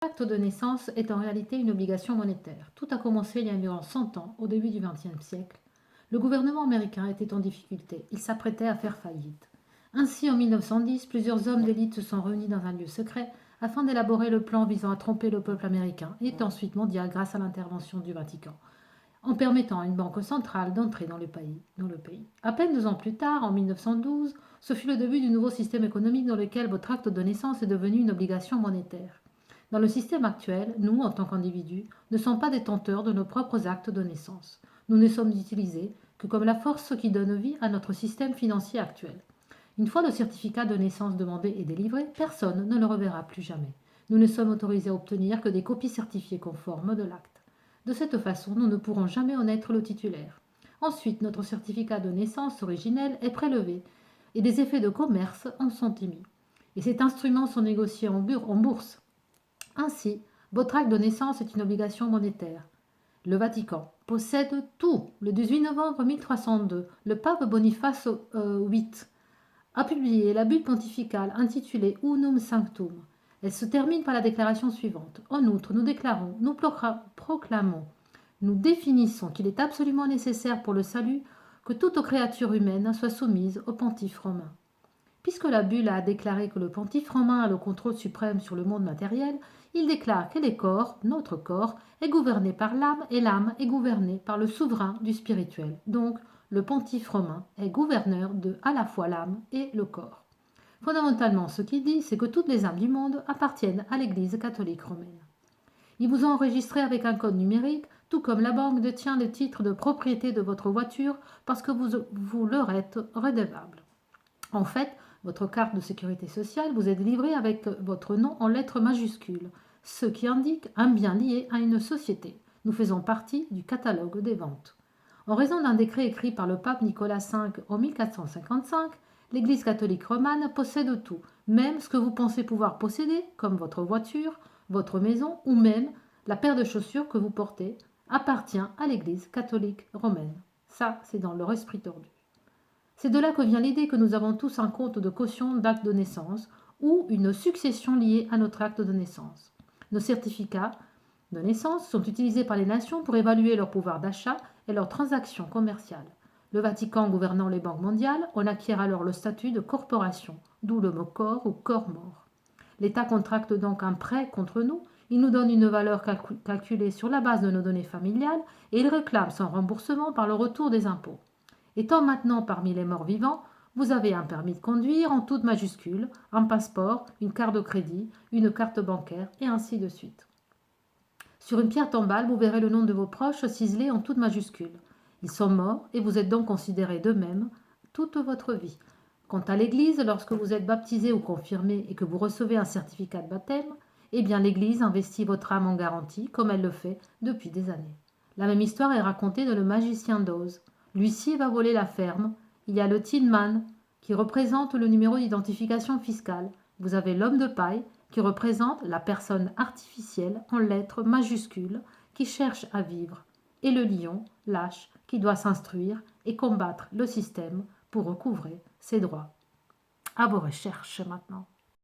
L'acte de naissance est en réalité une obligation monétaire. Tout a commencé il y a environ 100 ans, au début du XXe siècle. Le gouvernement américain était en difficulté. Il s'apprêtait à faire faillite. Ainsi, en 1910, plusieurs hommes d'élite se sont réunis dans un lieu secret afin d'élaborer le plan visant à tromper le peuple américain et ensuite mondial grâce à l'intervention du Vatican, en permettant à une banque centrale d'entrer dans le pays. À peine 2 ans plus tard, en 1912, ce fut le début du nouveau système économique dans lequel votre acte de naissance est devenu une obligation monétaire. Dans le système actuel, nous, en tant qu'individus, ne sommes pas détenteurs de nos propres actes de naissance. Nous ne sommes utilisés que comme la force qui donne vie à notre système financier actuel. Une fois le certificat de naissance demandé et délivré, personne ne le reverra plus jamais. Nous ne sommes autorisés à obtenir que des copies certifiées conformes de l'acte. De cette façon, nous ne pourrons jamais en être le titulaire. Ensuite, notre certificat de naissance originel est prélevé et des effets de commerce en sont émis. Et ces instruments sont négociés en bourse. Ainsi, votre acte de naissance est une obligation monétaire. Le Vatican possède tout. Le 18 novembre 1302, le pape Boniface VIII a publié la bulle pontificale intitulée Unum Sanctum. Elle se termine par la déclaration suivante. En outre, nous déclarons, nous proclamons, nous définissons qu'il est absolument nécessaire pour le salut que toute créature humaine soit soumise au pontife romain. Puisque la bulle a déclaré que le pontife romain a le contrôle suprême sur le monde matériel, il déclare que les corps, notre corps, est gouverné par l'âme et l'âme est gouvernée par le souverain du spirituel. Donc, le pontife romain est gouverneur de à la fois l'âme et le corps. Fondamentalement, ce qu'il dit, c'est que toutes les âmes du monde appartiennent à l'Église catholique romaine. Ils vous ont enregistré avec un code numérique, tout comme la banque détient les titres de propriété de votre voiture parce que vous leur êtes redevable. En fait, votre carte de sécurité sociale vous est délivrée avec votre nom en lettres majuscules, ce qui indique un bien lié à une société. Nous faisons partie du catalogue des ventes. En raison d'un décret écrit par le pape Nicolas V en 1455, l'Église catholique romane possède tout, même ce que vous pensez pouvoir posséder, comme votre voiture, votre maison ou même la paire de chaussures que vous portez, appartient à l'Église catholique romaine. Ça, c'est dans leur esprit tordu. C'est de là que vient l'idée que nous avons tous un compte de caution d'acte de naissance ou une succession liée à notre acte de naissance. Nos certificats de naissance sont utilisés par les nations pour évaluer leur pouvoir d'achat et leurs transactions commerciales. Le Vatican gouvernant les banques mondiales, on acquiert alors le statut de corporation, d'où le mot corps ou corps mort. L'État contracte donc un prêt contre nous, il nous donne une valeur calculée sur la base de nos données familiales et il réclame son remboursement par le retour des impôts. Étant maintenant parmi les morts vivants, vous avez un permis de conduire en toutes majuscules, un passeport, une carte de crédit, une carte bancaire et ainsi de suite. Sur une pierre tombale, vous verrez le nom de vos proches ciselé en toutes majuscules. Ils sont morts et vous êtes donc considérés d'eux-mêmes toute votre vie. Quant à l'Église, lorsque vous êtes baptisé ou confirmé et que vous recevez un certificat de baptême, eh bien l'Église investit votre âme en garantie comme elle le fait depuis des années. La même histoire est racontée dans Le Magicien d'Oz. L'huissier va voler la ferme. Il y a le Tin Man qui représente le numéro d'identification fiscale. Vous avez l'homme de paille qui représente la personne artificielle en lettres majuscules qui cherche à vivre. Et le lion, lâche, qui doit s'instruire et combattre le système pour recouvrer ses droits. À vos recherches maintenant.